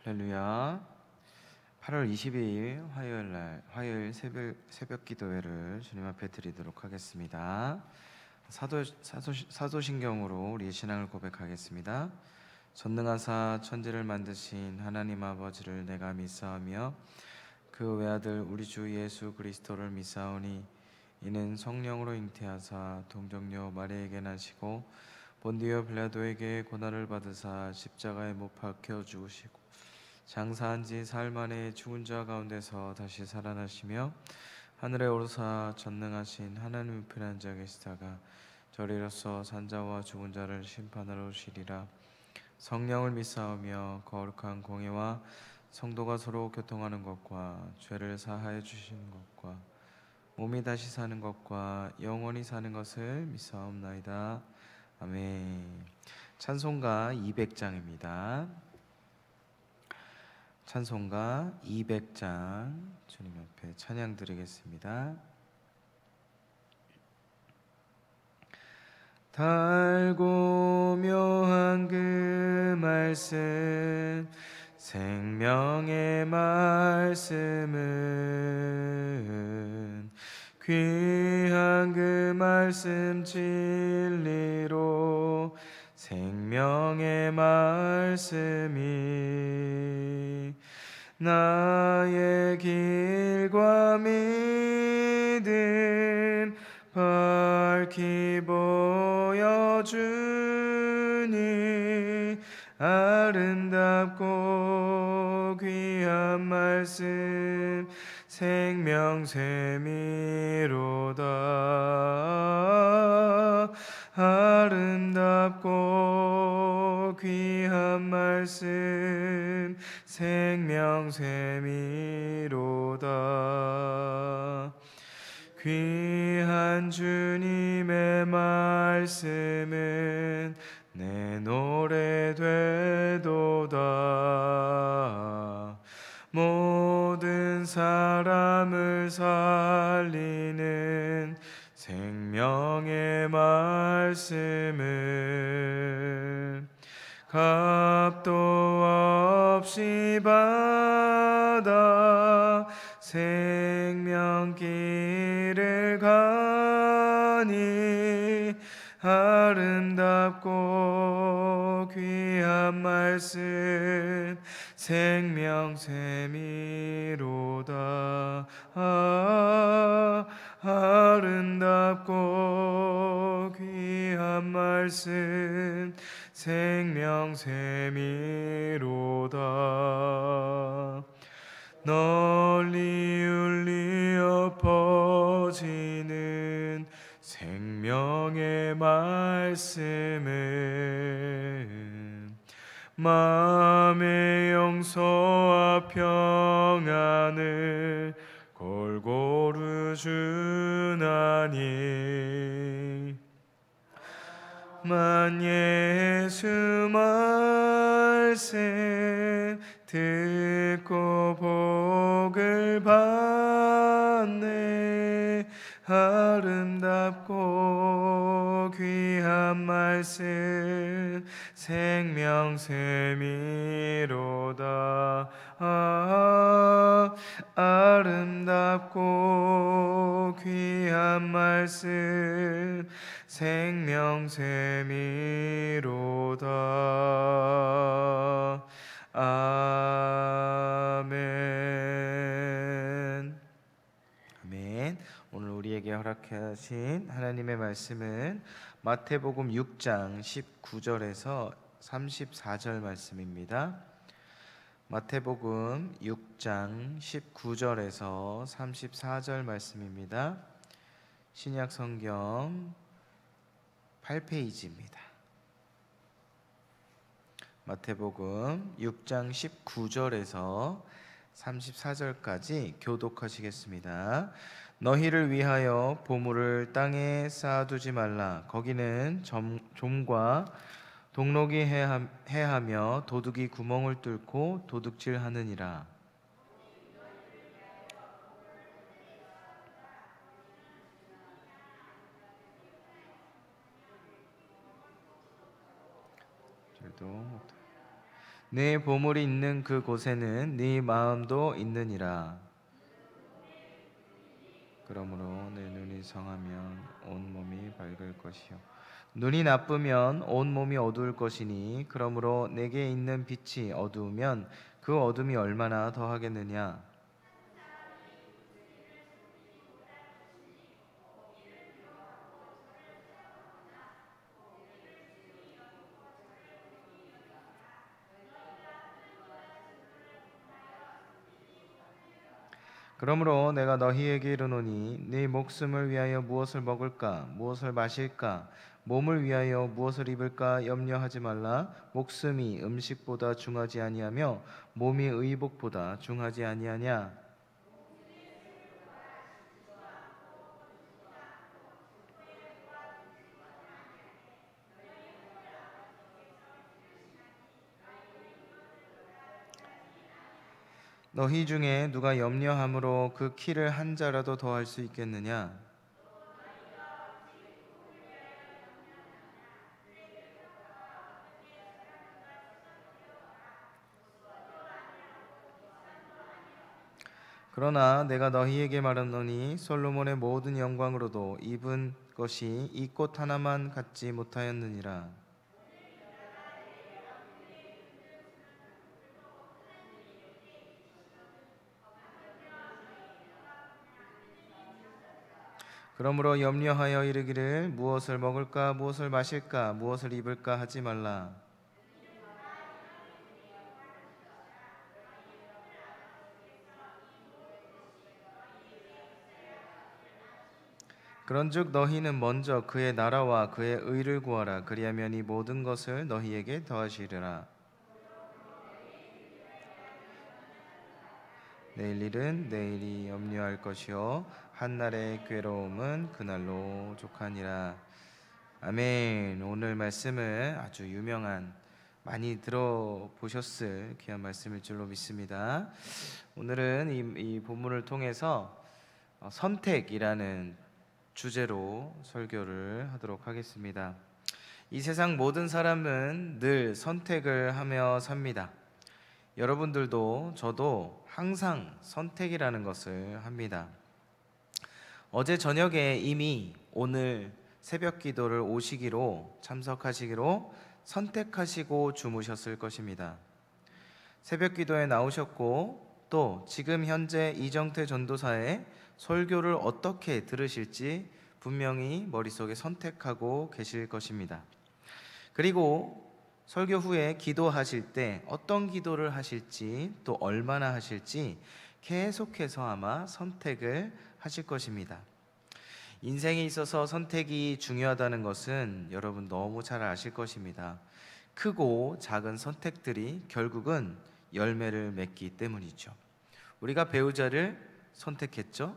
할렐루야. 8월 22일 화요일 새벽 기도회를 주님 앞에 드리도록 하겠습니다. 사도신경으로 우리의 신앙을 고백하겠습니다. 전능하사 천지를 만드신 하나님 아버지를 내가 믿사오며 그 외아들 우리 주 예수 그리스도를 믿사오니 이는 성령으로 잉태하사 동정녀 마리아에게 나시고 본디오 빌라도에게 고난을 받으사 십자가에 못 박혀 죽으시고 장사한 지 사흘 만에 죽은 자 가운데서 다시 살아나시며 하늘에 오르사 전능하신 하나님 우편에 앉아 계시다가 저리로서 산자와 죽은 자를 심판하러 오시리라. 성령을 믿사오며 거룩한 공예와 성도가 서로 교통하는 것과 죄를 사하여 주시는 것과 몸이 다시 사는 것과 영원히 사는 것을 믿사옵나이다. 아멘. 찬송가 200장입니다. 찬송가 200장 주님 앞에 찬양 드리겠습니다. 달고 묘한 그 말씀 생명의 말씀은 귀한 그 말씀 진리로 생명의 말씀이 나의 길과 믿음 밝히 보여주니 아름답고 귀한 말씀 생명샘이로다. 아름답고 귀한 말씀 생명샘이로다. 귀한 주님의 말씀은 내 노래 되도다. 모든 사람을 살리는 생명의 말씀을 값도 없이 받아 생명길을 가니 아름답고 귀한 말씀 생명샘이로다. 아름답고 귀한 말씀 생명샘이로다. 널리 울리어 퍼지는 생명의 말씀은 마음의 용서와 평안을 골고루 주나니 만 예수 말씀 듣고 복을 받네. 아름답고 귀한 말씀 생명샘이로다. 아름답고 귀한 말씀 생명샘이로다. 아멘. 아멘. 오늘 우리에게 허락하신 하나님의 말씀은 마태복음 6장 19절에서 34절 말씀입니다. 마태복음 6장 19절에서 34절 말씀입니다. 신약 성경 8페이지입니다. 마태복음 6장 19절에서 34절까지 교독하시겠습니다. 너희를 위하여 보물을 땅에 쌓아두지 말라. 거기는 좀과 동록이 해하며 도둑이 구멍을 뚫고 도둑질하느니라. 네 보물이 있는 그곳에는 네 마음도 있느니라. 그러므로 내 눈이 성하면 온 몸이 밝을 것이요 눈이 나쁘면 온 몸이 어두울 것이니 그러므로 내게 있는 빛이 어두우면 그 어둠이 얼마나 더하겠느냐. 그러므로 내가 너희에게 이르노니 네 목숨을 위하여 무엇을 먹을까 무엇을 마실까 몸을 위하여 무엇을 입을까 염려하지 말라. 목숨이 음식보다 중하지 아니하며 몸이 의복보다 중하지 아니하냐. 너희 중에 누가 염려함으로 그 키를 한 자라도 더할 수 있겠느냐. 그러나 내가 너희에게 말하노니 솔로몬의 모든 영광으로도 입은 것이 이 꽃 하나만 갖지 못하였느니라. 그러므로 염려하여 이르기를 무엇을 먹을까 무엇을 마실까 무엇을 입을까 하지 말라. 그런즉 너희는 먼저 그의 나라와 그의 의를 구하라. 그리하면 이 모든 것을 너희에게 더하시리라. 내일 일은 내일이 염려할 것이요 한날의 괴로움은 그날로 족하니라. 아멘. 오늘 말씀은 아주 유명한 많이 들어보셨을 귀한 말씀일 줄로 믿습니다. 오늘은 이 본문을 통해서 선택이라는 주제로 설교를 하도록 하겠습니다. 이 세상 모든 사람은 늘 선택을 하며 삽니다. 여러분들도 저도 항상 선택이라는 것을 합니다. 어제 저녁에 이미 오늘 새벽 기도를 오시기로 참석하시기로 선택하시고 주무셨을 것입니다. 새벽 기도에 나오셨고 또 지금 현재 이정태 전도사의 설교를 어떻게 들으실지 분명히 머릿속에 선택하고 계실 것입니다. 그리고 설교 후에 기도하실 때 어떤 기도를 하실지 또 얼마나 하실지 계속해서 아마 선택을 하실 것입니다. 인생에 있어서 선택이 중요하다는 것은 여러분 너무 잘 아실 것입니다. 크고 작은 선택들이 결국은 열매를 맺기 때문이죠. 우리가 배우자를 선택했죠.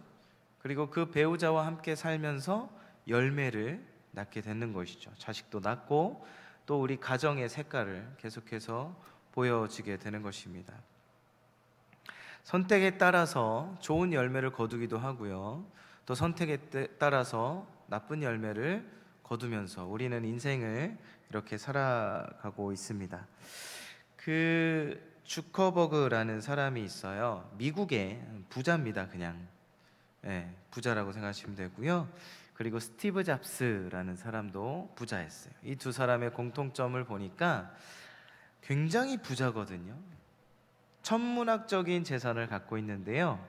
그리고 그 배우자와 함께 살면서 열매를 낳게 되는 것이죠. 자식도 낳고 또 우리 가정의 색깔을 계속해서 보여지게 되는 것입니다. 선택에 따라서 좋은 열매를 거두기도 하고요. 또 선택에 따라서 나쁜 열매를 거두면서 우리는 인생을 이렇게 살아가고 있습니다. 그 주커버그라는 사람이 있어요. 미국의 부자입니다. 그냥 부자라고 생각하시면 되고요. 그리고 스티브 잡스라는 사람도 부자였어요. 이 두 사람의 공통점을 보니까 굉장히 부자거든요. 천문학적인 재산을 갖고 있는데요.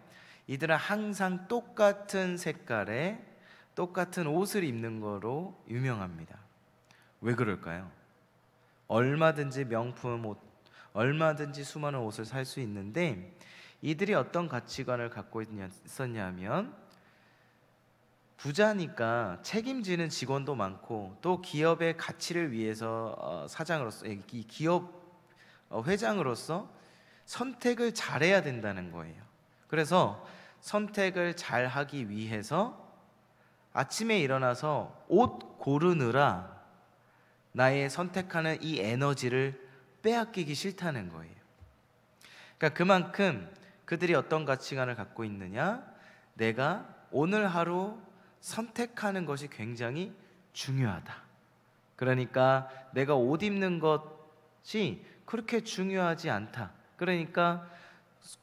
이들은 항상 똑같은 색깔의 똑같은 옷을 입는 거로 유명합니다. 왜 그럴까요? 얼마든지 명품 옷, 얼마든지 수많은 옷을 살 수 있는데 이들이 어떤 가치관을 갖고 있었냐면 부자니까 책임지는 직원도 많고 또 기업의 가치를 위해서 사장으로서 이 기업 회장으로서 선택을 잘해야 된다는 거예요. 그래서 선택을 잘하기 위해서 아침에 일어나서 옷 고르느라 나의 선택하는 이 에너지를 빼앗기기 싫다는 거예요. 그러니까 그만큼 그들이 어떤 가치관을 갖고 있느냐? 내가 오늘 하루 선택하는 것이 굉장히 중요하다. 그러니까 내가 옷 입는 것이 그렇게 중요하지 않다. 그러니까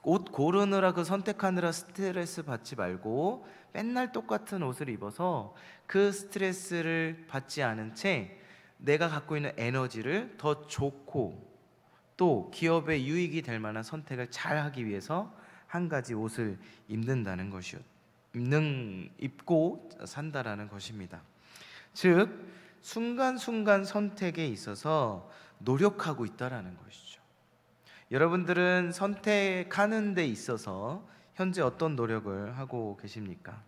옷 고르느라 그 선택하느라 스트레스 받지 말고 맨날 똑같은 옷을 입어서 그 스트레스를 받지 않은 채 내가 갖고 있는 에너지를 더 좋고 또 기업에 유익이 될 만한 선택을 잘 하기 위해서 한 가지 옷을 입고 산다라는 것입니다. 즉 순간순간 선택에 있어서 노력하고 있다라는 것이죠. 여러분들은 선택하는 데 있어서 현재 어떤 노력을 하고 계십니까?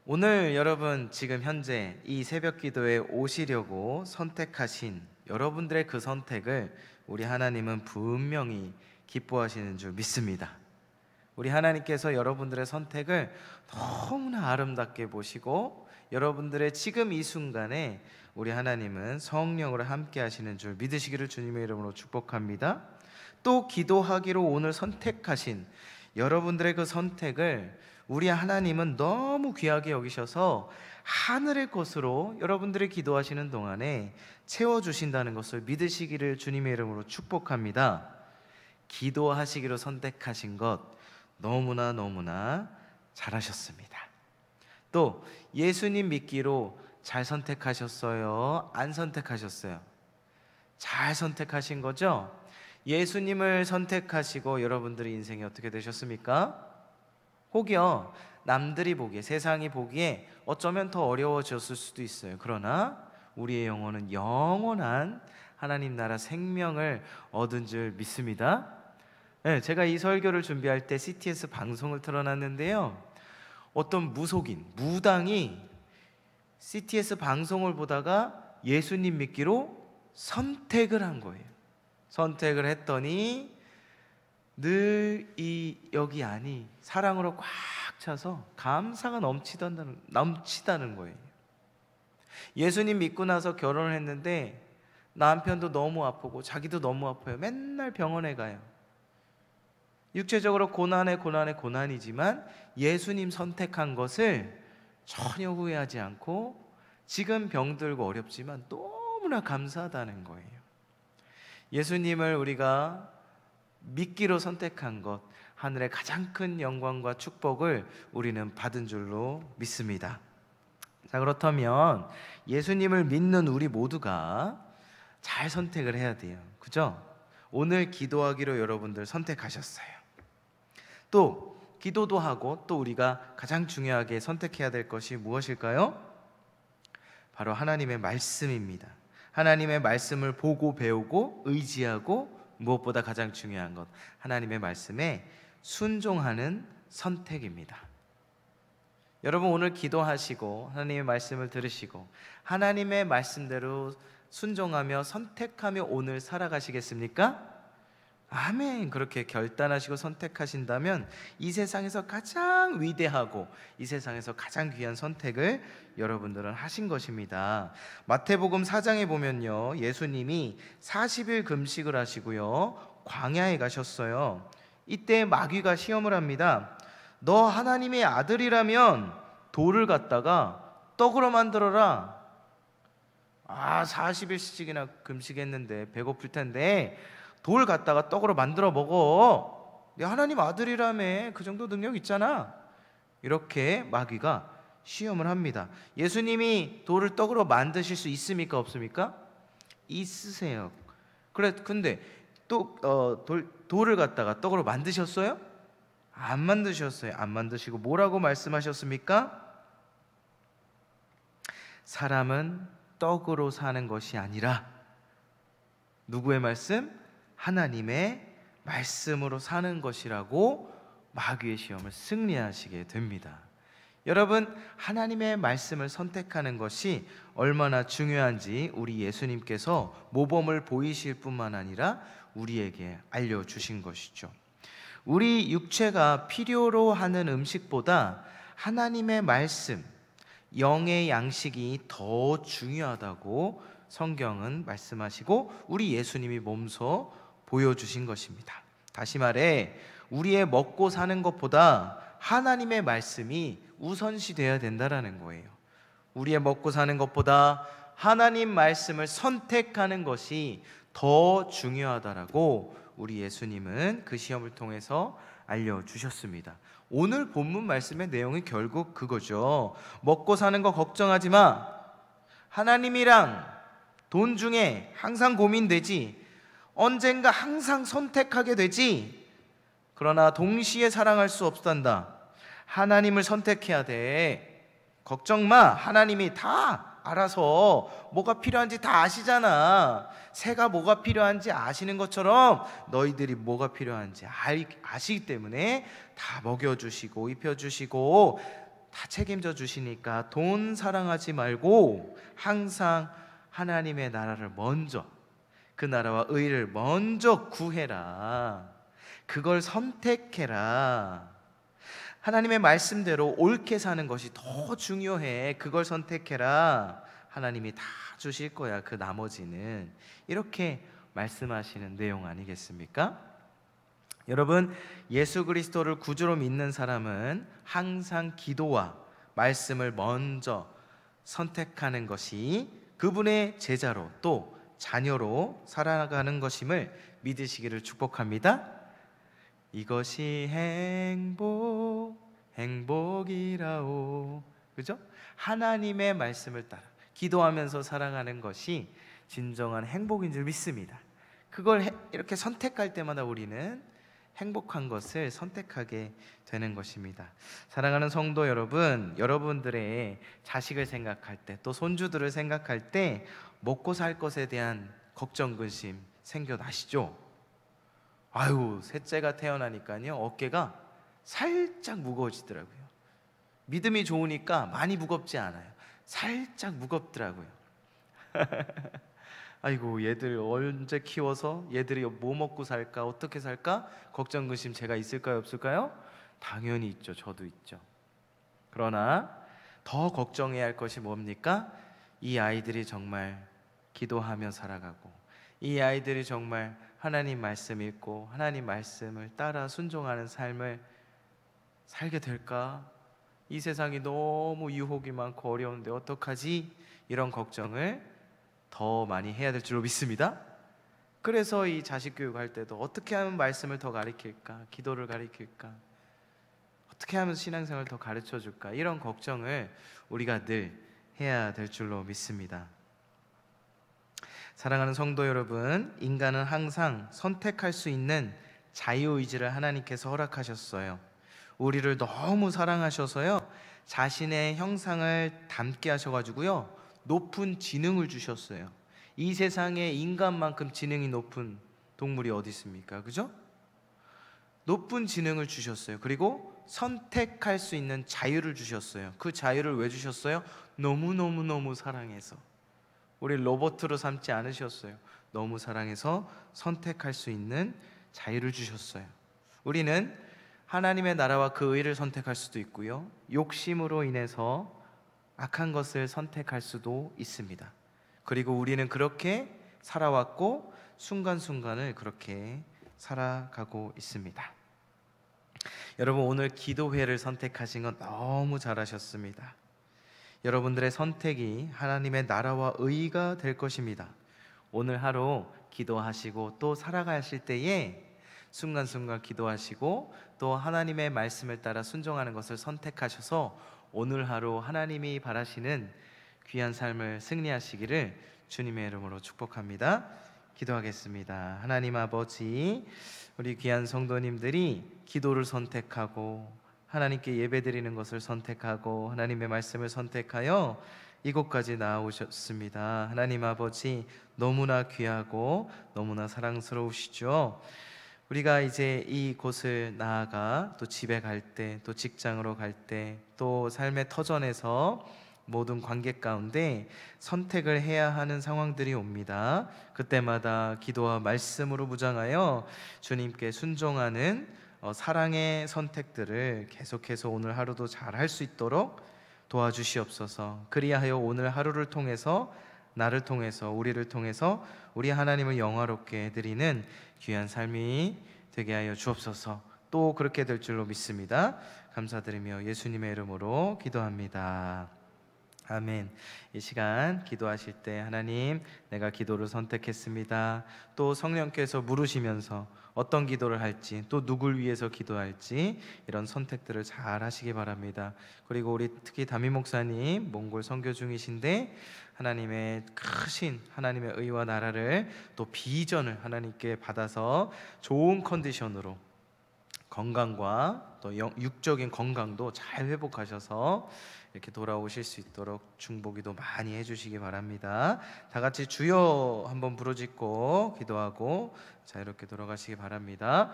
오늘 여러분 지금 현재 이 새벽 기도에 오시려고 선택하신 여러분들의 그 선택을 우리 하나님은 분명히 기뻐하시는 줄 믿습니다. 우리 하나님께서 여러분들의 선택을 너무나 아름답게 보시고 여러분들의 지금 이 순간에 우리 하나님은 성령으로 함께 하시는 줄 믿으시기를 주님의 이름으로 축복합니다. 또 기도하기로 오늘 선택하신 여러분들의 그 선택을 우리 하나님은 너무 귀하게 여기셔서 하늘의 것으로 여러분들이 기도하시는 동안에 채워주신다는 것을 믿으시기를 주님의 이름으로 축복합니다. 기도하시기로 선택하신 것 너무나 잘하셨습니다. 또 예수님 믿기로 잘 선택하셨어요? 안 선택하셨어요? 잘 선택하신 거죠? 예수님을 선택하시고 여러분들의 인생이 어떻게 되셨습니까? 혹여 남들이 보기에, 세상이 보기에 어쩌면 더 어려워졌을 수도 있어요. 그러나 우리의 영혼은 영원한 하나님 나라 생명을 얻은 줄 믿습니다. 네, 제가 이 설교를 준비할 때 CTS 방송을 틀어놨는데요, 어떤 무당이 CTS 방송을 보다가 예수님 믿기로 선택을 한 거예요. 선택을 했더니 늘 이 여기 안이 사랑으로 꽉 차서 감사가 넘치다는 거예요. 예수님 믿고 나서 결혼을 했는데 남편도 너무 아프고 자기도 너무 아파요. 맨날 병원에 가요. 육체적으로 고난이지만 예수님 선택한 것을 전혀 후회하지 않고 지금 병들고 어렵지만 너무나 감사하다는 거예요. 예수님을 우리가 믿기로 선택한 것, 하늘의 가장 큰 영광과 축복을 우리는 받은 줄로 믿습니다. 자, 그렇다면 예수님을 믿는 우리 모두가 잘 선택을 해야 돼요. 그죠? 오늘 기도하기로 여러분들 선택하셨어요. 또 기도도 하고 또 우리가 가장 중요하게 선택해야 될 것이 무엇일까요? 바로 하나님의 말씀입니다. 하나님의 말씀을 보고 배우고 의지하고 무엇보다 가장 중요한 것, 하나님의 말씀에 순종하는 선택입니다. 여러분 오늘 기도하시고 하나님의 말씀을 들으시고 하나님의 말씀대로 순종하며 선택하며 오늘 살아가시겠습니까? 아멘. 그렇게 결단하시고 선택하신다면 이 세상에서 가장 위대하고 이 세상에서 가장 귀한 선택을 여러분들은 하신 것입니다. 마태복음 4장에 보면요, 예수님이 40일 금식을 하시고요 광야에 가셨어요. 이때 마귀가 시험을 합니다. 너 하나님의 아들이라면 돌을 갖다가 떡으로 만들어라. 40일씩이나 금식했는데 배고플 텐데 돌 갖다가 떡으로 만들어 먹어. 내 하나님 아들이라며, 그 정도 능력 있잖아. 이렇게 마귀가 시험을 합니다. 예수님이 돌을 떡으로 만드실 수 있습니까? 없습니까? 있으세요. 근데 또 돌을 갖다가 떡으로 만드셨어요? 안 만드셨어요. 안 만드시고 뭐라고 말씀하셨습니까? 사람은 떡으로 사는 것이 아니라, 누구의 말씀? 하나님의 말씀으로 사는 것이라고 마귀의 시험을 승리하시게 됩니다. 여러분, 하나님의 말씀을 선택하는 것이 얼마나 중요한지 우리 예수님께서 모범을 보이실 뿐만 아니라 우리에게 알려주신 것이죠. 우리 육체가 필요로 하는 음식보다 하나님의 말씀, 영의 양식이 더 중요하다고 성경은 말씀하시고 우리 예수님이 몸소 보여주신 것입니다. 다시 말해 우리의 먹고 사는 것보다 하나님의 말씀이 우선시 되어야 된다는 거예요. 우리의 먹고 사는 것보다 하나님 말씀을 선택하는 것이 더 중요하다라고 우리 예수님은 그 시험을 통해서 알려주셨습니다. 오늘 본문 말씀의 내용이 결국 그거죠. 먹고 사는 거 걱정하지 마. 하나님이랑 돈 중에 항상 고민되지. 언젠가 항상 선택하게 되지. 그러나 동시에 사랑할 수 없단다. 하나님을 선택해야 돼. 걱정 마. 하나님이 다 알아서 뭐가 필요한지 다 아시잖아. 새가 뭐가 필요한지 아시는 것처럼 너희들이 뭐가 필요한지 아시기 때문에 다 먹여주시고 입혀주시고 다 책임져 주시니까 돈 사랑하지 말고 항상 하나님의 나라를 먼저, 그 나라와 의를 먼저 구해라. 그걸 선택해라. 하나님의 말씀대로 옳게 사는 것이 더 중요해. 그걸 선택해라. 하나님이 다 주실 거야. 그 나머지는. 이렇게 말씀하시는 내용 아니겠습니까? 여러분, 예수 그리스도를 구주로 믿는 사람은 항상 기도와 말씀을 먼저 선택하는 것이 그분의 제자로 또 자녀로 살아가는 것임을 믿으시기를 축복합니다. 이것이 행복이라오. 그죠? 하나님의 말씀을 따라 기도하면서 살아가는 것이 진정한 행복인 줄 믿습니다. 그걸 이렇게 선택할 때마다 우리는 행복한 것을 선택하게 되는 것입니다. 사랑하는 성도 여러분, 여러분들의 자식을 생각할 때, 또 손주들을 생각할 때 먹고 살 것에 대한 걱정, 근심 생겨나시죠? 아유, 셋째가 태어나니까요, 어깨가 살짝 무거워지더라고요. 믿음이 좋으니까 많이 무겁지 않아요. 살짝 무겁더라고요. 아이고, 얘들 언제 키워서 얘들이 뭐 먹고 살까, 어떻게 살까 걱정, 근심 제가 있을까요, 없을까요? 당연히 있죠. 저도 있죠. 그러나 더 걱정해야 할 것이 뭡니까? 이 아이들이 정말 기도하며 살아가고, 이 아이들이 정말 하나님 말씀 읽고 하나님 말씀을 따라 순종하는 삶을 살게 될까? 이 세상이 너무 유혹이 많고 어려운데 어떡하지? 이런 걱정을 더 많이 해야 될 줄로 믿습니다. 그래서 이 자식 교육할 때도 어떻게 하면 말씀을 더 가르칠까? 기도를 가르칠까? 어떻게 하면 신앙생활을 더 가르쳐 줄까? 이런 걱정을 우리가 늘 해야 될 줄로 믿습니다. 사랑하는 성도 여러분, 인간은 항상 선택할 수 있는 자유의지를 하나님께서 허락하셨어요. 우리를 너무 사랑하셔서요, 자신의 형상을 닮게 하셔가지고요, 높은 지능을 주셨어요. 이 세상에 인간만큼 지능이 높은 동물이 어디 있습니까? 그죠? 높은 지능을 주셨어요. 그리고 선택할 수 있는 자유를 주셨어요. 그 자유를 왜 주셨어요? 너무너무너무 사랑해서. 우리 로봇으로 삼지 않으셨어요. 너무 사랑해서 선택할 수 있는 자유를 주셨어요. 우리는 하나님의 나라와 그 의를 선택할 수도 있고요, 욕심으로 인해서 악한 것을 선택할 수도 있습니다. 그리고 우리는 그렇게 살아왔고 순간순간을 그렇게 살아가고 있습니다. 여러분, 오늘 기도회를 선택하신 건 너무 잘하셨습니다. 여러분들의 선택이 하나님의 나라와 의가 될 것입니다. 오늘 하루 기도하시고 또 살아가실 때에 순간순간 기도하시고 또 하나님의 말씀을 따라 순종하는 것을 선택하셔서 오늘 하루 하나님이 바라시는 귀한 삶을 승리하시기를 주님의 이름으로 축복합니다. 기도하겠습니다. 하나님 아버지, 우리 귀한 성도님들이 기도를 선택하고 하나님께 예배드리는 것을 선택하고 하나님의 말씀을 선택하여 이곳까지 나아오셨습니다. 하나님 아버지, 너무나 귀하고 너무나 사랑스러우시죠. 우리가 이제 이곳을 나아가 또 집에 갈 때, 또 직장으로 갈 때, 또 삶의 터전에서 모든 관계 가운데 선택을 해야 하는 상황들이 옵니다. 그때마다 기도와 말씀으로 무장하여 주님께 순종하는 사랑의 선택들을 계속해서 오늘 하루도 잘 할 수 있도록 도와주시옵소서. 그리하여 오늘 하루를 통해서, 나를 통해서, 우리를 통해서 우리 하나님을 영화롭게 해드리는 귀한 삶이 되게 하여 주옵소서. 또 그렇게 될 줄로 믿습니다. 감사드리며 예수님의 이름으로 기도합니다. 아멘. 이 시간 기도하실 때 하나님, 내가 기도를 선택했습니다. 또 성령께서 물으시면서 어떤 기도를 할지, 또 누굴 위해서 기도할지 이런 선택들을 잘 하시기 바랍니다. 그리고 우리 특히 담임 목사님 몽골 선교 중이신데 하나님의 크신 하나님의 의와 나라를 또 비전을 하나님께 받아서 좋은 컨디션으로 건강과 또 육적인 건강도 잘 회복하셔서 이렇게 돌아오실 수 있도록 중보기도 많이 해주시기 바랍니다. 다 같이 주여 한번 부르짖고 기도하고 자유롭게 돌아가시기 바랍니다.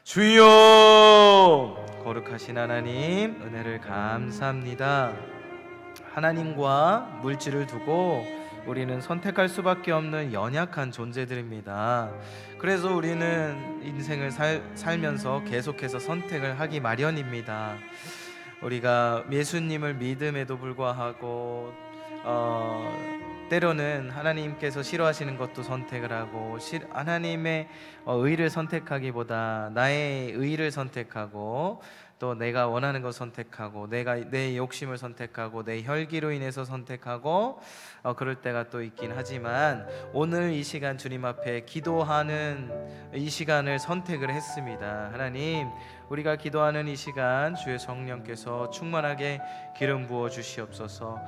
주여! 거룩하신 하나님, 은혜를 감사합니다. 하나님과 물질을 두고 우리는 선택할 수밖에 없는 연약한 존재들입니다. 그래서 우리는 인생을 살면서 계속해서 선택을 하기 마련입니다. 우리가 예수님을 믿음에도 불구하고 때로는 하나님께서 싫어하시는 것도 선택을 하고 하나님의 의를 선택하기보다 나의 의를 선택하고 또 내가 원하는 것 선택하고 내 욕심을 선택하고 내 혈기로 인해서 선택하고 그럴 때가 또 있긴 하지만 오늘 이 시간 주님 앞에 기도하는 이 시간을 선택을 했습니다. 하나님, 우리가 기도하는 이 시간 주의 성령께서 충만하게 기름 부어 주시옵소서.